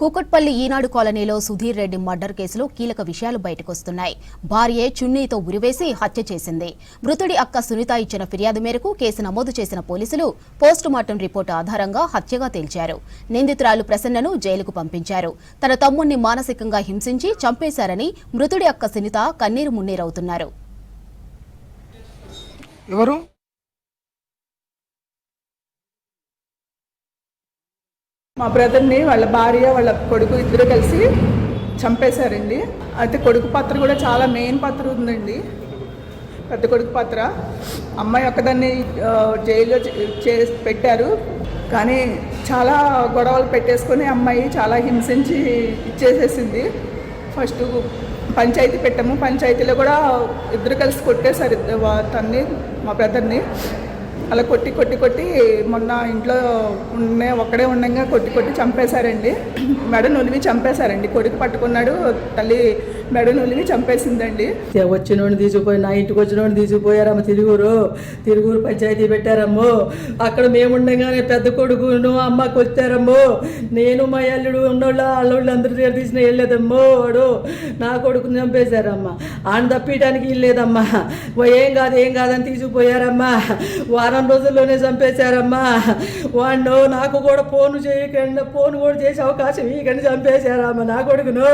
కూకట్పల్లి ఈనాడు కాలనీలో సుధీర్ రెడ్డి మర్డర్ కేసులో కీలక విషయాలు బయటకొస్తున్నాయి. భార్యే చున్నీతో ఉరివేసి హత్య చేసింది. మృతుడి అక్క సునీత ఇచ్చిన ఫిర్యాదు మేరకు కేసు నమోదు చేసిన పోలీసులు పోస్టుమార్టం రిపోర్టు ఆధారంగా హత్యగా తేల్చారు. నిందితురాలు ప్రసన్నను జైలుకు పంపించారు. తన తమ్ముణ్ణి మానసికంగా హింసించి చంపేశారని మృతుడి అక్క సునీత కన్నీరు మున్నీరవుతున్నారు. మా బ్రదర్ని వాళ్ళ భార్య వాళ్ళ కొడుకు ఇద్దరు కలిసి చంపేశారండి. అయితే కొడుకు పాత్ర కూడా చాలా మెయిన్ పాత్ర ఉందండి, పెద్ద కొడుకు పాత్ర. అమ్మాయి ఒక్కదాన్ని జైల్లో పెట్టారు, కానీ చాలా గొడవలు పెట్టేసుకొని అమ్మాయి చాలా హింసించి ఇచ్చేసేసింది. ఫస్ట్ పంచాయతీ పెట్టాము, పంచాయతీలో కూడా ఇద్దరు కలిసి కొట్టేశారు తన్ని, మా బ్రదర్ని. అలా కొట్టి కొట్టి కొట్టి మొన్న ఇంట్లో ఒక్కడే ఉండగా కొట్టి కొట్టి చంపేశారండి. మెడ నులివి చంపేశారండి. కొడుకు పట్టుకున్నాడు, తల్లి మెడ నులివి చంపేసిందండి. వచ్చినోడిని తీసుకుపోయి నా ఇంటికి వచ్చినోడిని తీసుకుపోయారమ్మ. తిరుగురు పంచాయతీ పెట్టారమ్మో. అక్కడ మేము ఉండగానే పెద్ద కొడుకును అమ్మకి వచ్చారమ్మో. నేను మా అల్లుడు ఉన్నోళ్ళు అల్లుళ్ళు అందరూ తీసిన వెళ్ళలేదమ్మో. వాడు నా కొడుకుని చంపేశారమ్మ. ఆయన తప్పించడానికి వెళ్ళలేదమ్మా. ఏం కాదని తీసుకుపోయారమ్మా. వారం రోజుల్లోనే చంపేశారమ్మా. వాడు నాకు కూడా ఫోన్ చేయకుండా ఫోన్ కూడా చేసే అవకాశం ఇక్కడిని చంపేశారమ్మా నా కొడుకును.